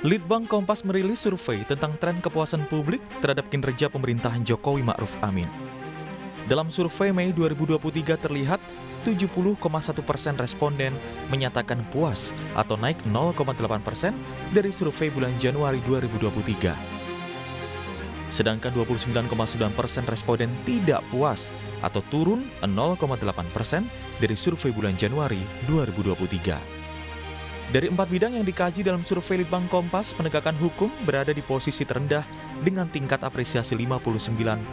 Litbang Kompas merilis survei tentang tren kepuasan publik terhadap kinerja pemerintahan Jokowi Ma'ruf Amin. Dalam survei Mei 2023 terlihat 70,1% responden menyatakan puas atau naik 0,8% dari survei bulan Januari 2023. Sedangkan 29,9% responden tidak puas atau turun 0,8% dari survei bulan Januari 2023. Dari 4 bidang yang dikaji dalam survei Litbang Kompas, penegakan hukum berada di posisi terendah dengan tingkat apresiasi 59,0%.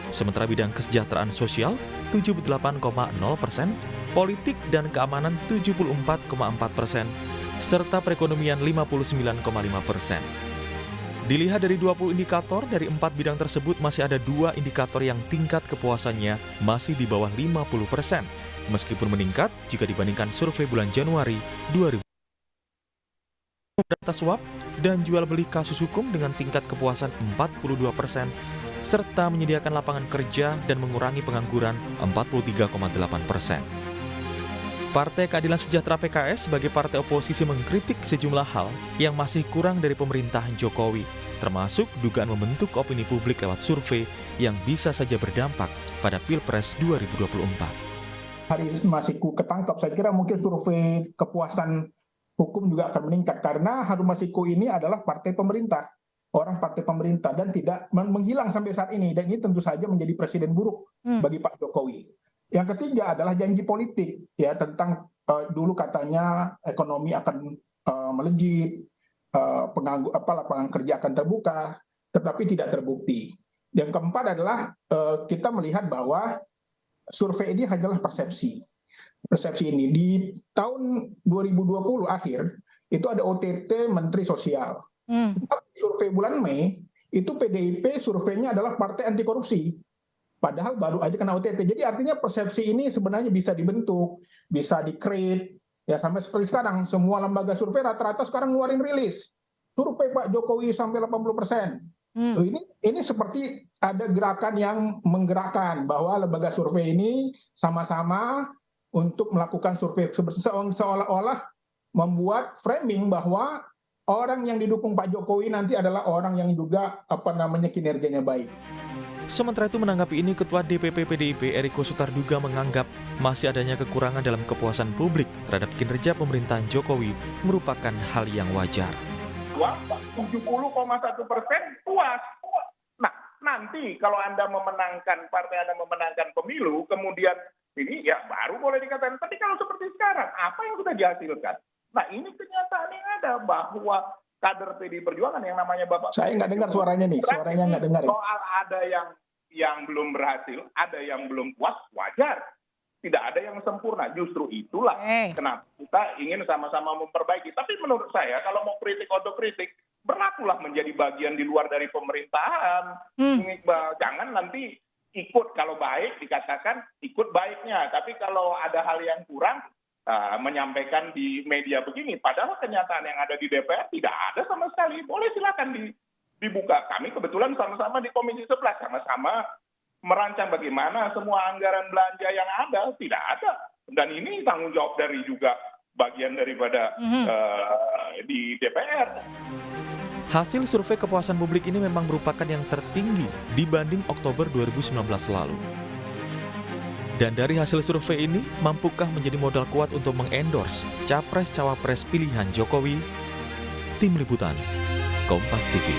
Sementara bidang kesejahteraan sosial 78,0%, politik dan keamanan 74,4%, serta perekonomian 59,5%. Dilihat dari 20 indikator, dari 4 bidang tersebut masih ada 2 indikator yang tingkat kepuasannya masih di bawah 50%. Meskipun meningkat jika dibandingkan survei bulan Januari 2000. Data suap dan jual beli kasus hukum dengan tingkat kepuasan 42%, serta menyediakan lapangan kerja dan mengurangi pengangguran 43,8%. Partai Keadilan Sejahtera PKS sebagai partai oposisi mengkritik sejumlah hal yang masih kurang dari pemerintahan Jokowi, termasuk dugaan membentuk opini publik lewat survei yang bisa saja berdampak pada Pilpres 2024. Hari ini masih ketangkap, saya kira mungkin survei kepuasan hukum juga akan meningkat karena Harun Masiku ini adalah partai pemerintah, orang partai pemerintah dan tidak menghilang sampai saat ini, dan ini tentu saja menjadi presiden buruk bagi Pak Jokowi. Yang ketiga adalah janji politik ya tentang dulu katanya ekonomi akan melejit, lapangan kerja akan terbuka, tetapi tidak terbukti. Yang keempat adalah kita melihat bahwa survei ini hanyalah persepsi. Persepsi ini di tahun 2020 akhir itu ada OTT Menteri Sosial. Survei bulan Mei itu PDIP surveinya adalah partai anti korupsi. Padahal baru aja kena OTT. Jadi artinya persepsi ini sebenarnya bisa dibentuk, bisa di-create. Ya sampai seperti sekarang semua lembaga survei rata-rata sekarang ngeluarin rilis. Survei Pak Jokowi sampai 80%. Ini seperti ada gerakan yang menggerakkan bahwa lembaga survei ini sama-sama untuk melakukan survei seolah-olah membuat framing bahwa orang yang didukung Pak Jokowi nanti adalah orang yang juga kinerjanya baik. Sementara itu menanggapi ini, Ketua DPP PDIP Eriko Sutarduga menganggap masih adanya kekurangan dalam kepuasan publik terhadap kinerja pemerintahan Jokowi merupakan hal yang wajar. 70,1% puas. Nah, nanti kalau Anda memenangkan, partai Anda memenangkan pemilu, kemudian ini ya baru boleh dikatakan. Tapi kalau seperti sekarang, apa yang sudah dihasilkan? Nah, ini kenyataan yang ada bahwa kader PDI Perjuangan yang namanya Bapak. Saya nggak dengar suaranya nih, suaranya nggak dengar. Soal ada yang belum berhasil, ada yang belum puas, wajar. Tidak ada yang sempurna, justru itulah kenapa kita ingin sama-sama memperbaiki. Tapi menurut saya, kalau mau kritik otokritik, berlakulah menjadi bagian di luar dari pemerintahan. Jangan nanti ikut, kalau baik dikatakan ikut baiknya. Tapi kalau ada hal yang kurang, menyampaikan di media begini. Padahal kenyataan yang ada di DPR tidak ada sama sekali. Boleh silakan dibuka. Kami kebetulan sama-sama di Komisi 11, sama-sama merancang bagaimana semua anggaran belanja yang ada, tidak ada. Dan ini tanggung jawab dari juga bagian daripada di DPR. Hasil survei kepuasan publik ini memang merupakan yang tertinggi dibanding Oktober 2019 lalu. Dan dari hasil survei ini, mampukah menjadi modal kuat untuk mengendorse Capres-Cawapres pilihan Jokowi? Tim Liputan, Kompas TV.